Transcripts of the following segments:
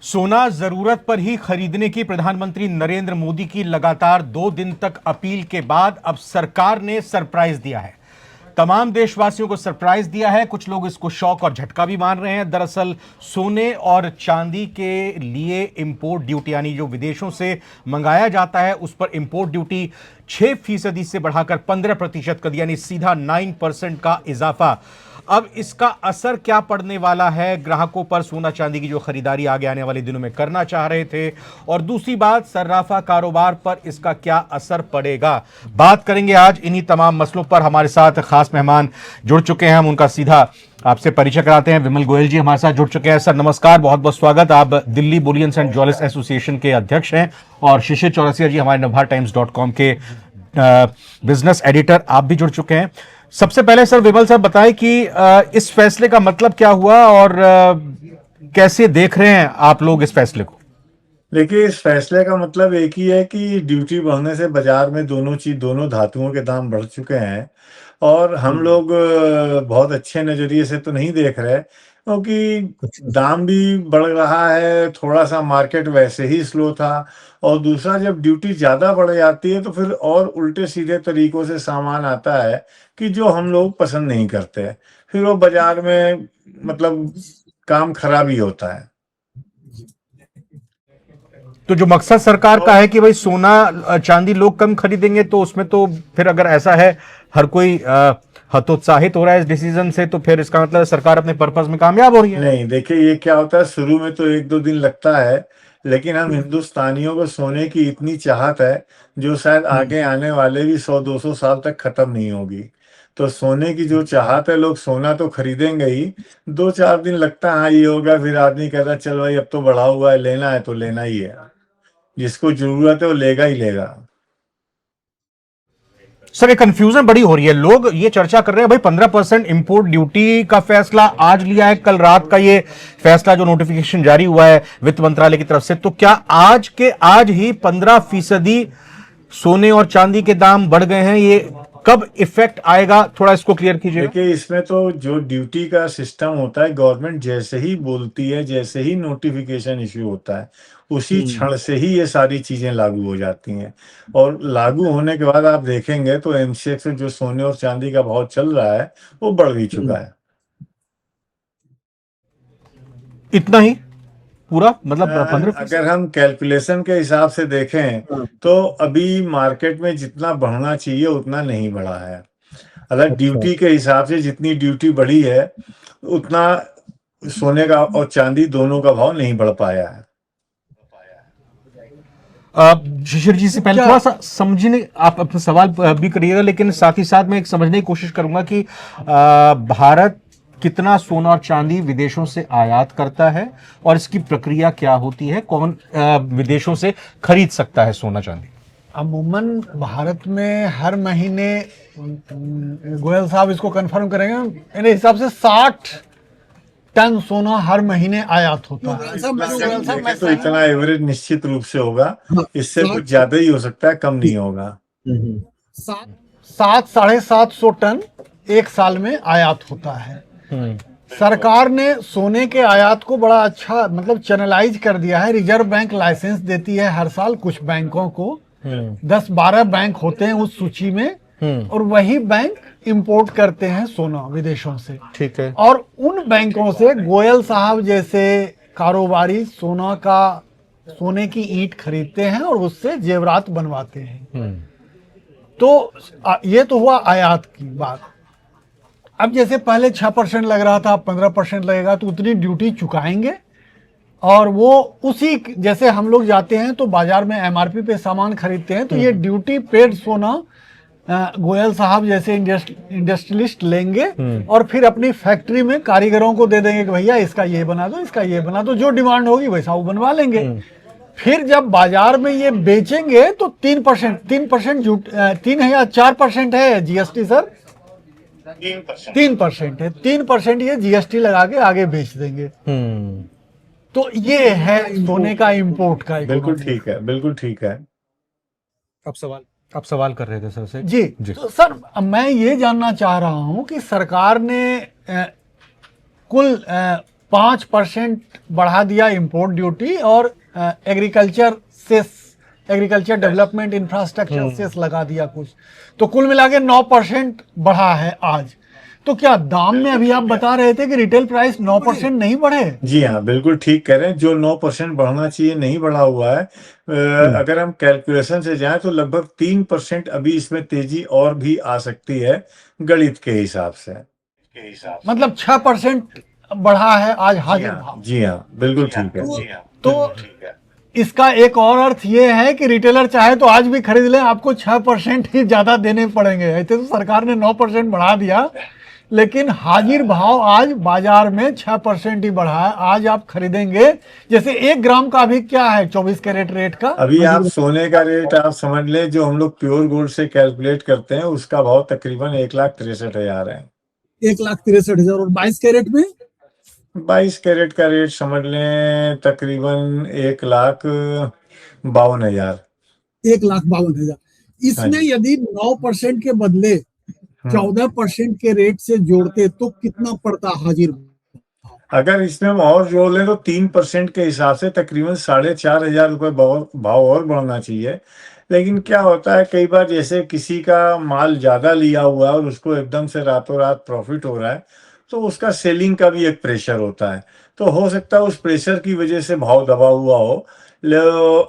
सोना जरूरत पर ही खरीदने की प्रधानमंत्री नरेंद्र मोदी की लगातार 2 दिन तक अपील के बाद अब सरकार ने सरप्राइज दिया है। तमाम देशवासियों को सरप्राइज दिया है। कुछ लोग इसको शॉक और झटका भी मान रहे हैं। दरअसल सोने और चांदी के लिए इंपोर्ट ड्यूटी यानी जो विदेशों से मंगाया जाता है उस पर इंपोर्ट ड्यूटी 6% से बढ़ाकर 15% कर दी, यानी सीधा 9% का इजाफा। अब इसका असर क्या पड़ने वाला है ग्राहकों पर, सोना चांदी की जो खरीदारी आगे आने वाले दिनों में करना चाह रहे थे, और दूसरी बात सर्राफा कारोबार पर इसका क्या असर पड़ेगा। बात करेंगे आज इन्हीं तमाम मसलों पर। हमारे साथ खास मेहमान जुड़ चुके हैं, हम उनका सीधा आपसे परिचय कराते हैं। विमल गोयल जी हमारे साथ जुड़ चुके हैं। सर नमस्कार, बहुत बहुत स्वागत। आप Delhi bullions and jewellers association के अध्यक्ष हैं। और शिशिर चौरसिया जी हमारे navbhartimes.com के बिजनेस एडिटर, आप भी जुड़ चुके हैं। सबसे पहले सर विमल साहब बताएं कि इस फैसले का मतलब क्या हुआ और कैसे देख रहे हैं आप लोग इस फैसले को। देखिए, इस फैसले का मतलब एक ही है कि ड्यूटी बढ़ने से बाजार में दोनों धातुओं के दाम बढ़ चुके हैं। और हम लोग बहुत अच्छे नजरिए से तो नहीं देख रहे, क्योंकि दाम भी बढ़ रहा है, थोड़ा सा मार्केट वैसे ही स्लो था। और दूसरा, जब ड्यूटी ज्यादा बढ़ जाती है तो फिर और उल्टे सीधे तरीकों से सामान आता है कि जो हम लोग पसंद नहीं करते, फिर वो बाजार में मतलब काम खराब ही होता है। तो जो मकसद सरकार का है कि भाई सोना चांदी लोग कम खरीदेंगे, तो उसमें तो फिर अगर ऐसा है हर कोई हतोत्साहित हो रहा है इस डिसीजन से, तो फिर इसका मतलब सरकार अपने पर्पस में कामयाब हो रही है। नहीं, देखिए, ये क्या होता है, शुरू में तो 1-2 दिन लगता है, लेकिन हम हिंदुस्तानियों को सोने की इतनी चाहत है जो शायद आगे आने वाले भी 100-200 साल तक खत्म नहीं होगी। तो सोने की जो चाहत है, लोग सोना तो खरीदेंगे ही। 2-4 दिन लगता है, हाँ ये होगा, फिर आदमी कहता है चल भाई अब तो बढ़ा हुआ है, लेना है तो लेना ही है। जिसको जरूरत है वो लेगा ही लेगा। सर ये कंफ्यूजन बड़ी हो रही है। लोग ये चर्चा कर रहे हैं भाई 15% इंपोर्ट ड्यूटी का फैसला आज लिया है, कल रात का ये फैसला जो नोटिफिकेशन जारी हुआ है वित्त मंत्रालय की तरफ से, तो क्या आज के आज ही 15% सोने और चांदी के दाम बढ़ गए हैं? ये कब इफेक्ट आएगा, थोड़ा इसको क्लियर कीजिए। देखिए, इसमें तो जो ड्यूटी का सिस्टम होता है, गवर्नमेंट जैसे ही बोलती है, जैसे ही नोटिफिकेशन इश्यू होता है, उसी क्षण से ही ये सारी चीजें लागू हो जाती हैं। और लागू होने के बाद आप देखेंगे तो एमसीएक्स में जो सोने और चांदी का भाव चल रहा है वो बढ़ भी चुका है। इतना ही पूरा मतलब 15%? अगर हम कैलकुलेशन के हिसाब से देखें तो अभी मार्केट में जितना बढ़ना चाहिए उतना नहीं बढ़ा है। अगर ड्यूटी के हिसाब से जितनी ड्यूटी बढ़ी है उतना सोने का और चांदी दोनों का भाव नहीं बढ़ पाया है। शिशिर जी से पहले थोड़ा सा समझने, आप अपना सवाल भी करिएगा, लेकिन साथ ही साथ मैं एक समझने की कोशिश करूंगा कि भारत कितना सोना और चांदी विदेशों से आयात करता है और इसकी प्रक्रिया क्या होती है, कौन विदेशों से खरीद सकता है सोना चांदी। अमूमन भारत में हर महीने, गोयल साहब इसको कंफर्म करेंगे, मेरे हिसाब से 60 टन सोना हर महीने आयात होता है। तो इतना एवरेज निश्चित रूप से होगा, इससे कुछ ज्यादा ही हो सकता है, कम नहीं होगा। 700-750 टन एक साल में आयात होता है। सरकार ने सोने के आयात को बड़ा अच्छा मतलब चैनलाइज कर दिया है। रिजर्व बैंक लाइसेंस देती है हर साल कुछ बैंकों को, 10-12 बैंक होते हैं उस सूची में, और वही बैंक इंपोर्ट करते हैं सोना विदेशों से। ठीक है। और उन बैंकों से गोयल साहब जैसे कारोबारी सोने की ईंट खरीदते हैं और उससे जेवरात बनवाते हैं। तो ये तो हुआ आयात की बात। अब जैसे पहले 6% लग रहा था, अब 15% लगेगा, तो उतनी ड्यूटी चुकाएंगे। और वो उसी, जैसे हम लोग जाते हैं तो बाजार में एमआरपी पे सामान खरीदते हैं, तो ये ड्यूटी पेड सोना गोयल साहब जैसे इंडस्ट्रियलिस्ट लेंगे और फिर अपनी फैक्ट्री में कारीगरों को दे देंगे कि भैया इसका ये बना दो, इसका ये बना दो, जो डिमांड होगी वैसा वो बनवा लेंगे। फिर जब बाजार में ये बेचेंगे तो 3% 3 है या 4% है जीएसटी सर? 3% है। 3% ये जीएसटी लगा के आगे बेच देंगे। तो ये है सोने का इंपोर्ट का। बिल्कुल ठीक है, बिल्कुल ठीक है। आप सवाल कर रहे थे सर से। जी। तो सर मैं ये जानना चाह रहा हूं कि सरकार ने कुल 5% बढ़ा दिया इंपोर्ट ड्यूटी और agriculture cess, agriculture development infrastructure cess लगा दिया कुछ, तो कुल मिला के 9% बढ़ा है आज। तो क्या दाम में अभी आप बता रहे थे कि रिटेल प्राइस 9% नहीं बढ़े? जी हाँ, बिल्कुल ठीक कह रहे हैं। जो 9% बढ़ना चाहिए नहीं बढ़ा हुआ है। अगर हम कैलकुलेशन से जाएं तो लगभग 3% अभी इसमें तेजी और भी आ सकती है गणित के हिसाब से। मतलब 6% बढ़ा है आज हाजिर भाव। जी हाँ, बिल्कुल ठीक है। तो इसका एक और अर्थ ये है कि रिटेलर चाहे तो आज भी खरीद ले, आपको 6% ही ज्यादा देने पड़ेंगे। ऐसे तो सरकार ने 9% बढ़ा दिया, लेकिन हाजिर भाव आज बाजार में 6% ही बढ़ा है। आज आप खरीदेंगे, जैसे 1 ग्राम का अभी क्या है 24 कैरेट रेट का? अभी आप सोने का रेट आप समझ लें, जो हम लोग प्योर गोल्ड से कैलकुलेट करते हैं, उसका भाव तकरीबन 1,63,000 है। 1,63,000। और 22 कैरेट में 22 कैरेट का रेट समझ लें तकरीबन 1,52,000। 1,52,000। इसमें यदि 9% के बदले 14% के रेट से जोड़ते तो कितना पड़ता हाजिर? अगर इसमें हम और जोड़ लें तो 3% के हिसाब से तकरीबन 4,500 रुपये भाव और बढ़ना चाहिए। लेकिन क्या होता है, कई बार जैसे किसी का माल ज्यादा लिया हुआ है और उसको एकदम से रातों रात प्रॉफिट हो रहा है, तो उसका सेलिंग का भी एक प्रेशर होता है। तो हो सकता है उस प्रेशर की वजह से भाव दबा हुआ हो।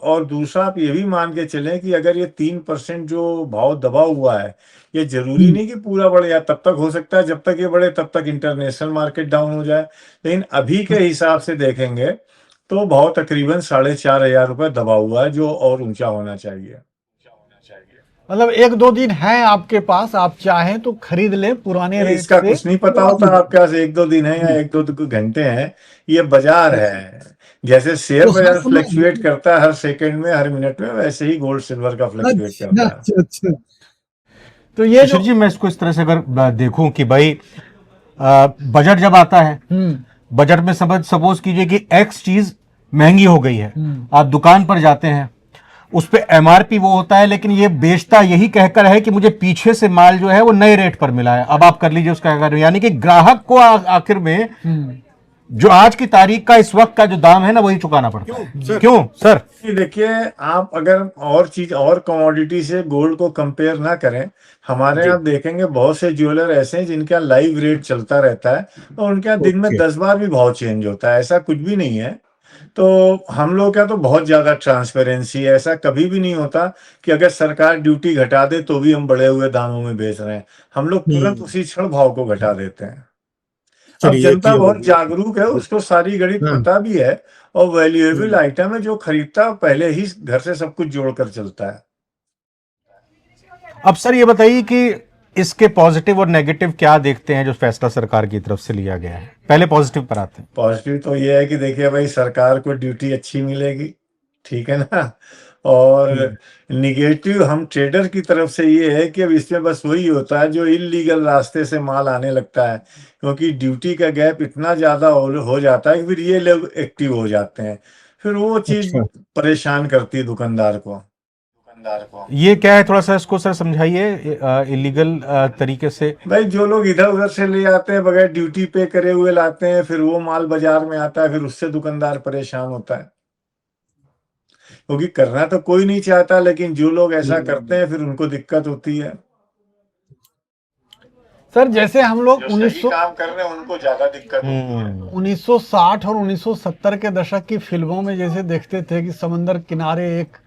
और दूसरा, आप ये भी मान के चलें कि अगर ये 3% जो भाव दबा हुआ है, ये जरूरी नहीं कि पूरा बढ़े, या तब तक हो सकता है जब तक ये बढ़े तब तक इंटरनेशनल मार्केट डाउन हो जाए। लेकिन अभी के हिसाब से देखेंगे तो भाव तकरीबन 4,500 रुपये दबा हुआ है, जो और ऊंचा होना चाहिए। मतलब 1-2 दिन है आपके पास, आप चाहें तो खरीद ले पुराने रेट इसका से। कुछ नहीं पता होता आपके पास 1-2 दिन है या 1-2 घंटे हैं। ये बाजार है, जैसे शेयर बाजार फ्लक्चुएट करता है हर सेकंड में, हर मिनट में, वैसे ही गोल्ड सिल्वर का फ्लक्चुएट करता है। अच्छा। तो ये शिशिर जी, मैं इसको इस तरह से अगर देखूं कि भाई बजट जब आता है, बजट में सपोज कीजिए कि एक्स चीज महंगी हो गई है, आप दुकान पर जाते हैं, उस पे एमआरपी वो होता है, लेकिन ये बेचता यही कहकर है कि मुझे पीछे से माल जो है वो नए रेट पर मिला है। अब आप कर लीजिए उसका क्या, यानी कि ग्राहक को आखिर में जो आज की तारीख का, इस वक्त का जो दाम है ना, वही चुकाना पड़ता है। क्यों सर? देखिए, आप अगर और चीज और कमोडिटी से गोल्ड को कंपेयर ना करें, हमारे यहाँ देखेंगे बहुत से ज्वेलर ऐसे हैं जिनके यहाँ लाइव रेट चलता रहता है और उनके यहाँ दिन में 10 बार भी भाव चेंज होता है। ऐसा कुछ भी नहीं है। तो हम लोग का तो बहुत ज्यादा ट्रांसपेरेंसी है। ऐसा कभी भी नहीं होता कि अगर सरकार ड्यूटी घटा दे तो भी हम बढ़े हुए दामों में बेच रहे हैं। हम लोग तुरंत उसी क्षण भाव को घटा देते हैं। अब जनता बहुत जागरूक है, उसको सारी गणित पता भी है, और वैल्यूएबल आइटम है जो खरीदता पहले ही घर से सब कुछ जोड़कर चलता है। अब सर ये बताइए कि इसके पॉजिटिव और नेगेटिव क्या देखते हैं जो फैसला सरकार की तरफ से लिया गया है? पहले पॉजिटिव पर आते हैं। पॉजिटिव तो ये है कि देखिए भाई, सरकार को ड्यूटी अच्छी मिलेगी, ठीक है ना। और निगेटिव हम ट्रेडर की तरफ से ये है कि अब इसमें बस वही होता है जो इलीगल रास्ते से माल आने लगता है, क्योंकि ड्यूटी का गैप इतना ज्यादा हो जाता है कि फिर ये लोग एक्टिव हो जाते हैं। फिर वो चीज परेशान करती है दुकानदार को। ये क्या है, थोड़ा सा इसको सर समझाइए, इलीगल तरीके से। भाई, जो लोग इधर उधर से ले आते हैं, बगैर ड्यूटी पे करे हुए लाते हैं, फिर वो माल बाजार में आता है, फिर उससे दुकानदार परेशान होता है। क्योंकि करना तो कोई नहीं चाहता, लेकिन जो लोग ऐसा करते हैं फिर उनको दिक्कत होती है। सर जैसे हम लोग 1900 काम कर रहे हैं उनको ज्यादा दिक्कत होती है। 1960 और 1970 के दशक की फिल्मों में जैसे देखते थे कि समंदर किनारे एक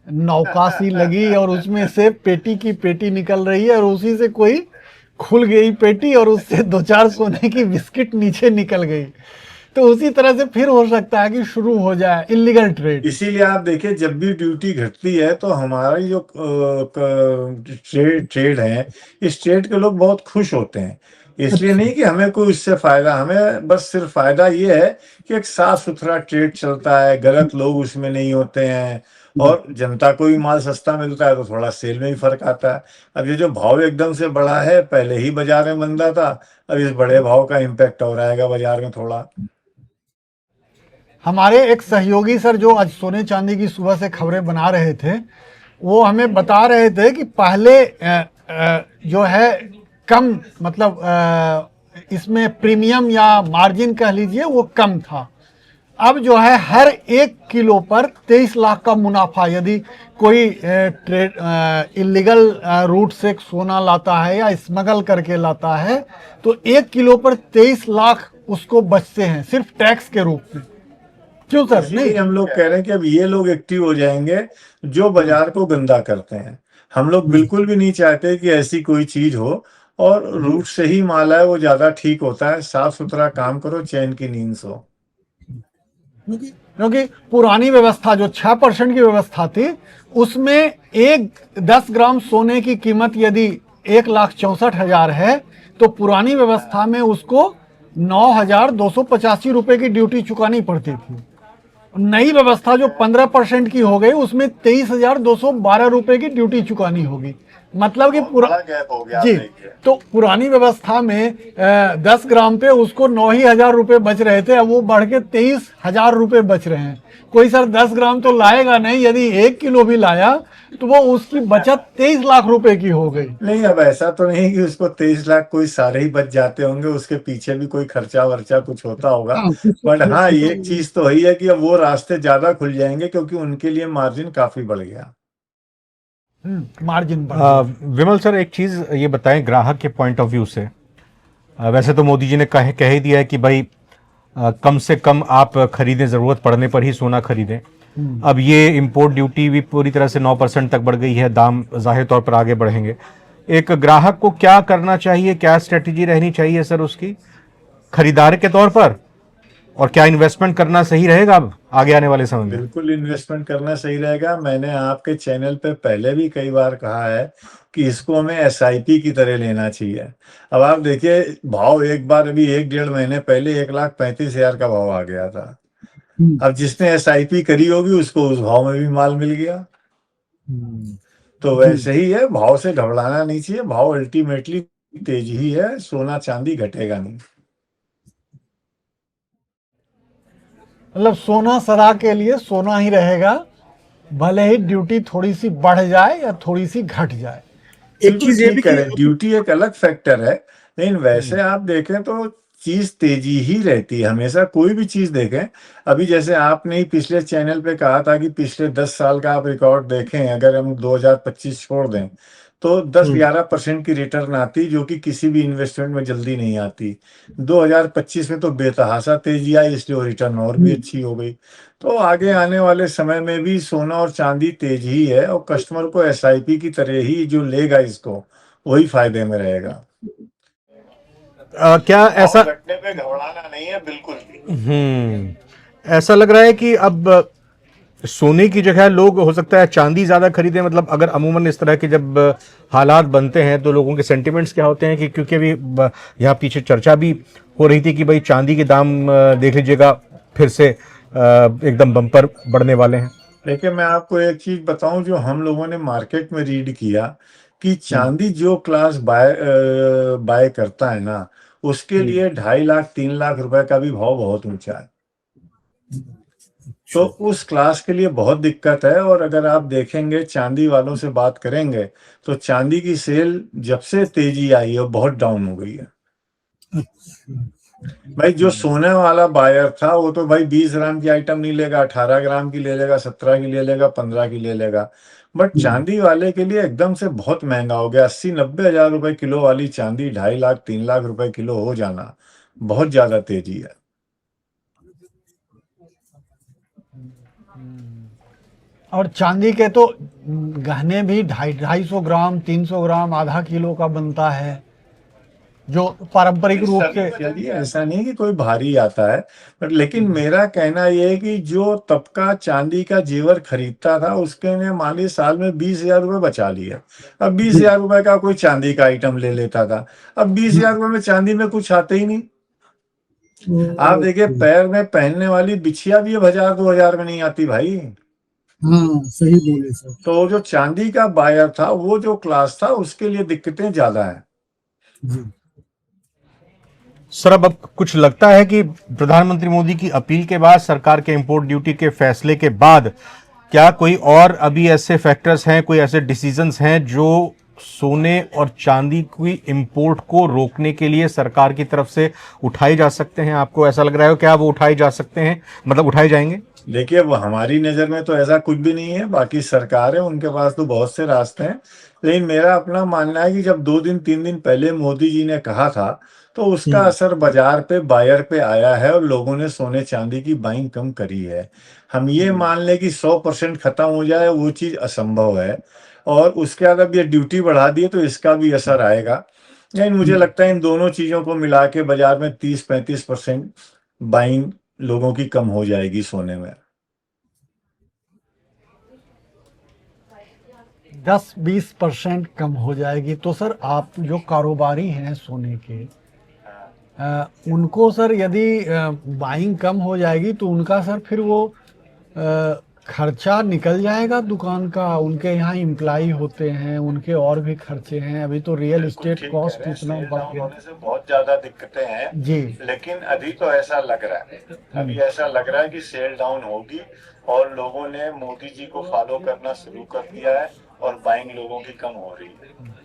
नौका सी लगी और उसमें से पेटी की पेटी निकल रही है और उसी से कोई खुल गई पेटी और उससे 2-4 सोने की बिस्किट नीचे निकल गई। तो उसी तरह से फिर हो सकता है कि शुरू हो जाए इलीगल ट्रेड। इसीलिए आप देखिए, जब भी ड्यूटी घटती है तो हमारी जो ट्रेड है, इस ट्रेड के लोग बहुत खुश होते हैं। इसलिए नहीं कि हमें कोई इससे फायदा, हमें बस सिर्फ फायदा ये है कि एक साफ सुथरा ट्रेड चलता है, गलत लोग उसमें नहीं होते हैं, और जनता को भी माल सस्ता मिलता है, तो थोड़ा सेल में ही फर्क आता है। अब ये जो भाव एकदम से बढ़ा है, पहले ही बाजार में मंदा था, अब इस बड़े भाव का इम्पैक्ट हो रहेगा बाजार में थोड़ा। हमारे एक सहयोगी सर जो आज सोने चांदी की सुबह से खबरें बना रहे थे, वो हमें बता रहे थे कि पहले जो है कम, मतलब इसमें प्रीमियम या मार्जिन कह लीजिए वो कम था। अब जो है हर 1 किलो पर 23 लाख का मुनाफा, यदि कोई इलीगल रूट से सोना लाता है या स्मगल करके लाता है तो 1 किलो पर 23 लाख उसको बचते हैं सिर्फ टैक्स के रूप में। क्यों सर? इसलिए नहीं, हम लोग कह रहे हैं कि अब ये लोग एक्टिव हो जाएंगे जो बाजार को गंदा करते हैं। हम लोग बिल्कुल भी नहीं चाहते कि ऐसी कोई चीज हो, और रूट से ही माल है वो ज्यादा ठीक होता है। साफ सुथरा काम करो, चैन की नींद सो। क्योंकि पुरानी व्यवस्था जो 6% की व्यवस्था थी उसमें 10 ग्राम सोने की कीमत यदि 1,64,000 है तो पुरानी व्यवस्था में उसको 9,285 रुपए की ड्यूटी चुकानी पड़ती थी। नई व्यवस्था जो 15% की हो गई उसमें 23,212 रुपए की ड्यूटी चुकानी होगी। मतलब कि बड़ा गैप हो गया। जी, तो पुरानी व्यवस्था में 10 ग्राम पे उसको 9,000 रुपए बच रहे थे, अब वो बढ़ के 23,000 रुपए बच रहे हैं। कोई सर 10 ग्राम तो लाएगा नहीं, यदि 1 किलो भी लाया तो वो उसकी बचत 23 लाख रुपए की हो गई। नहीं, अब ऐसा तो नहीं कि उसको 23 लाख कोई सारे ही बच जाते होंगे, उसके पीछे भी कोई खर्चा वर्चा कुछ होता होगा। बट हाँ, एक चीज तो ही है कि अब वो रास्ते ज्यादा खुल जाएंगे क्योंकि उनके लिए मार्जिन काफी बढ़ गया। मार्जिन बढ़ गया। विमल सर, एक चीज ये बताएं ग्राहक के पॉइंट ऑफ व्यू से। वैसे तो मोदी जी ने कह ही दिया है कि भाई कम से कम आप खरीदें, जरूरत पड़ने पर ही सोना खरीदें। अब ये इंपोर्ट ड्यूटी भी पूरी तरह से 9% तक बढ़ गई है, दाम जाहिर तौर पर आगे बढ़ेंगे। एक ग्राहक को क्या करना चाहिए, क्या स्ट्रेटेजी रहनी चाहिए सर उसकी खरीदार के तौर पर, और क्या इन्वेस्टमेंट करना सही रहेगा अब आगे आने वाले समय में? बिल्कुल इन्वेस्टमेंट करना सही रहेगा। मैंने आपके चैनल पे पहले भी कई बार कहा है कि इसको हमें एसआईपी की तरह लेना चाहिए। अब आप देखिए भाव, एक बार अभी 1-1.5 महीने पहले 1,35,000 का भाव आ गया था। अब जिसने एसआईपी करी होगी उसको उस भाव में भी माल मिल गया। तो वैसे ही है, भाव से घबराना नहीं चाहिए। भाव अल्टीमेटली तेज ही है, सोना चांदी घटेगा नहीं। मतलब सोना सदा के लिए सोना ही रहेगा, भले ही ड्यूटी थोड़ी सी बढ़ जाए या थोड़ी सी घट जाए। एक चीज ये भी करें, ड्यूटी एक अलग फैक्टर है, लेकिन वैसे आप देखें तो चीज तेजी ही रहती है हमेशा। कोई भी चीज देखें, अभी जैसे आपने ही पिछले चैनल पे कहा था कि पिछले 10 साल का आप रिकॉर्ड देखें, अगर हम 2025 छोड़ दें तो 10-11% की रिटर्न आती, जो कि किसी भी इन्वेस्टमेंट में जल्दी नहीं आती। 2025 में तो बेतहाशा तेजी आई, इसलिए रिटर्न और भी अच्छी हो गई। तो आगे आने वाले समय में भी सोना और चांदी तेज ही है, और कस्टमर को एसआईपी की तरह ही जो लेगा इसको वही फायदे में रहेगा। क्या ऐसा घटने पे घबराना नहीं है बिल्कुल भी। ऐसा लग रहा है कि अब सोने की जगह लोग हो सकता है चांदी ज्यादा खरीदें? मतलब अगर अमूमन इस तरह के जब हालात बनते हैं तो लोगों के सेंटिमेंट्स क्या होते हैं कि क्योंकि अभी यहाँ पीछे चर्चा भी हो रही थी कि भाई चांदी के दाम देख लीजिएगा फिर से एकदम बम्पर बढ़ने वाले हैं। देखिए, मैं आपको एक चीज बताऊं, जो हम लोगों ने मार्केट में रीड किया कि चांदी जो क्लास बाय करता है ना, उसके लिए 2.5 लाख 3 लाख रुपए का भी भाव बहुत ऊंचा है। तो उस क्लास के लिए बहुत दिक्कत है। और अगर आप देखेंगे, चांदी वालों से बात करेंगे तो चांदी की सेल जब से तेजी आई है बहुत डाउन हो गई है। भाई जो सोने वाला बायर था वो तो भाई 20 ग्राम की आइटम नहीं लेगा, 18 ग्राम की ले लेगा, 17 की ले लेगा, 15 की ले लेगा। बट चांदी वाले के लिए एकदम से बहुत महंगा हो गया। 80-90 हजार रुपए किलो वाली चांदी 2.5 लाख 3 लाख रुपए किलो हो जाना बहुत ज्यादा तेजी है। और चांदी के तो गहने भी 250 ग्राम 300 ग्राम आधा किलो का बनता है, जो पारंपरिक रूप से। चलिए, ऐसा नहीं कि कोई भारी आता है, बट लेकिन मेरा कहना यह है कि जो तबका चांदी का जेवर खरीदता था उसके ने मान ली साल में 20,000 रुपए बचा लिया। अब 20,000 रुपए का कोई चांदी का आइटम ले लेता था, अब 20,000 रुपए में चांदी में कुछ आते ही नहीं। आप देखिए, पैर में पहनने वाली बिछिया भी 1,000-2,000 में नहीं आती भाई। हाँ, सही बोले सर। तो जो चांदी का बायर था, वो जो क्लास था, उसके लिए दिक्कतें ज्यादा है। सर, अब कुछ लगता है कि प्रधानमंत्री मोदी की अपील के बाद, सरकार के इंपोर्ट ड्यूटी के फैसले के बाद, क्या कोई और अभी ऐसे फैक्टर्स हैं, कोई ऐसे डिसीजंस हैं जो सोने और चांदी की इंपोर्ट को रोकने के लिए सरकार की तरफ से उठाए जा सकते हैं? आपको ऐसा लग रहा है क्या वो उठाए जा सकते हैं, मतलब उठाए जाएंगे? देखिए, वो हमारी नज़र में तो ऐसा कुछ भी नहीं है, बाकी सरकार है, उनके पास तो बहुत से रास्ते हैं। लेकिन मेरा अपना मानना है कि जब 2 दिन 3 दिन पहले मोदी जी ने कहा था, तो उसका असर बाजार पे, बायर पे आया है और लोगों ने सोने चांदी की बाइंग कम करी है। हम ये मान लें कि 100% खत्म हो जाए, वो चीज़ असंभव है। और उसके बाद अब ये ड्यूटी बढ़ा दी है, तो इसका भी असर आएगा। लेकिन मुझे लगता है इन दोनों चीज़ों को मिला के बाजार में 30-35% बाइंग लोगों की कम हो जाएगी सोने में। 10-20% कम हो जाएगी। तो सर, आप जो कारोबारी हैं सोने के, उनको सर यदि बाइंग कम हो जाएगी तो उनका सर फिर वो खर्चा निकल जाएगा दुकान का। उनके यहाँ इम्प्लाई होते हैं, उनके और भी खर्चे हैं। अभी तो रियल एस्टेट कॉस्ट इतना बढ़ गया होने से बहुत ज्यादा दिक्कतें हैं जी। लेकिन अभी तो ऐसा लग रहा है, अभी ऐसा लग रहा है कि सेल डाउन होगी और लोगों ने मोदी जी को फॉलो करना शुरू कर दिया है और बाइंग लोगों की कम हो रही है।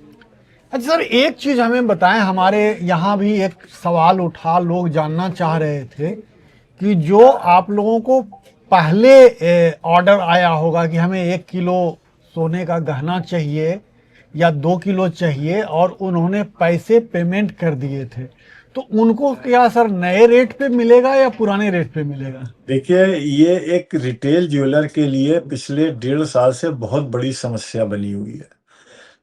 अच्छा सर, एक चीज हमें बताएं। हमारे यहाँ भी एक सवाल उठा, लोग जानना चाह रहे थे कि जो आप लोगों को पहले ऑर्डर आया होगा कि हमें 1 किलो सोने का गहना चाहिए या 2 किलो चाहिए और उन्होंने पैसे पेमेंट कर दिए थे, तो उनको क्या सर नए रेट पे मिलेगा या पुराने रेट पे मिलेगा? देखिए, ये एक रिटेल ज्वेलर के लिए पिछले 1.5 साल से बहुत बड़ी समस्या बनी हुई है।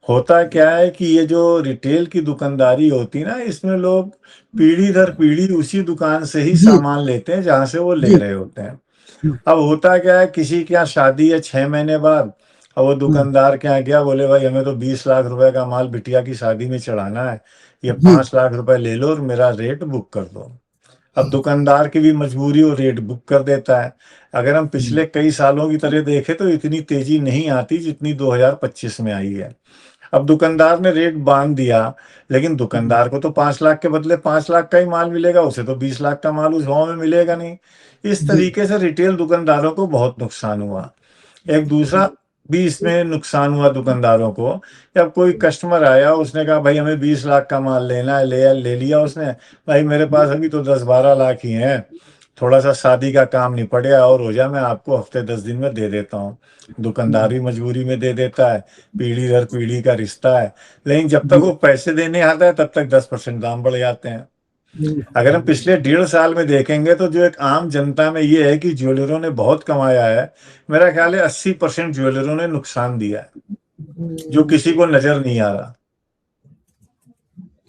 होता क्या है कि ये जो रिटेल की दुकानदारी होती है ना, इसमें लोग पीढ़ी दर पीढ़ी उसी दुकान से ही सामान लेते हैं जहां से वो ले रहे होते हैं। अब होता क्या है, किसी के यहाँ शादी है 6 महीने बाद, और वो दुकानदार के यहाँ गया, बोले भाई हमें तो 20 लाख रुपए का माल बिटिया की शादी में चढ़ाना है, ये 5 लाख रुपए ले लो और मेरा रेट बुक कर दो। अब दुकानदार की भी मजबूरी, वो रेट बुक कर देता है। अगर हम पिछले कई सालों की तरह देखें तो इतनी तेजी नहीं आती जितनी 2025 में आई है। अब दुकानदार ने रेट बांध दिया, लेकिन दुकानदार को तो 5 लाख के बदले 5 लाख का ही माल मिलेगा, उसे तो 20 लाख का माल उस भाव में मिलेगा नहीं। इस तरीके से रिटेल दुकानदारों को बहुत नुकसान हुआ। एक दूसरा भी इसमें नुकसान हुआ दुकानदारों को, जब कोई कस्टमर आया, उसने कहा भाई हमें 20 लाख का माल लेना है, ले लिया उसने। भाई मेरे पास अभी तो 10-12 लाख ही हैं, थोड़ा सा शादी का काम निपट गया और हो जाए, मैं आपको हफ्ते 10 दिन में दे देता हूँ। दुकानदार भी मजबूरी में दे देता है, पीढ़ी दर पीढ़ी का रिश्ता है। लेकिन जब तक वो पैसे देने आता है तब तक 10% दाम बढ़ जाते हैं। अगर हम पिछले 1.5 साल में देखेंगे तो जो एक आम जनता में ये है कि ज्वेलरों ने बहुत कमाया है। मेरा ख्याल है 80% ज्वेलरों ने नुकसान दिया है, जो किसी को नजर नहीं आ रहा।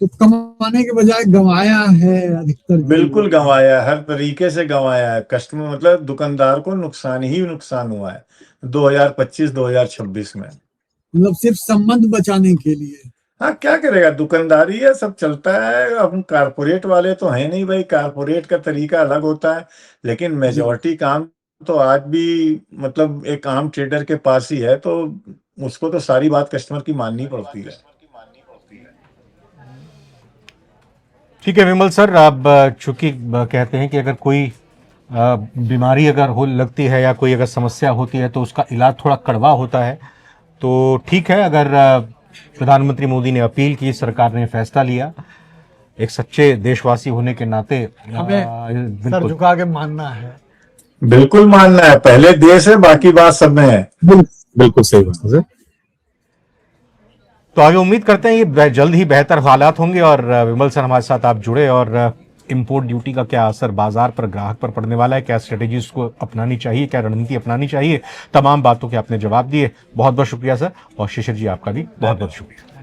तो कमाने के बजाय गंवाया है अधिकतर। बिल्कुल गंवाया है, हर तरीके से गंवाया है। कस्टमर मतलब दुकानदार को नुकसान ही नुकसान हुआ है 2025-2026 में। मतलब सिर्फ संबंध बचाने के लिए। हाँ, क्या करेगा, दुकानदारी है, सब चलता है। अब हम कारपोरेट वाले तो हैं नहीं भाई, कारपोरेट का तरीका अलग होता है। लेकिन मेजॉरिटी काम तो आज भी मतलब एक आम ट्रेडर के पास ही है, तो उसको तो सारी बात कस्टमर की माननी पड़ती है। ठीक है विमल सर, आप चूंकि कहते हैं कि अगर कोई बीमारी अगर हो लगती है या कोई अगर समस्या होती है तो उसका इलाज थोड़ा कड़वा होता है, तो ठीक है, अगर प्रधानमंत्री मोदी ने अपील की, सरकार ने फैसला लिया, एक सच्चे देशवासी होने के नाते हमें सर झुका के मानना है। बिल्कुल मानना है, पहले देश है, बाकी बात सब में है। बिल्कुल सही बात है। तो आगे उम्मीद करते हैं ये जल्द ही बेहतर हालात होंगे। और विमल सर हमारे साथ आप जुड़े, और इंपोर्ट ड्यूटी का क्या असर बाजार पर, ग्राहक पर पड़ने वाला है, क्या स्ट्रेटेजीज को अपनानी चाहिए, क्या रणनीति अपनानी चाहिए, तमाम बातों के आपने जवाब दिए। बहुत बहुत शुक्रिया सर, और शिशिर जी आपका भी बहुत बहुत शुक्रिया।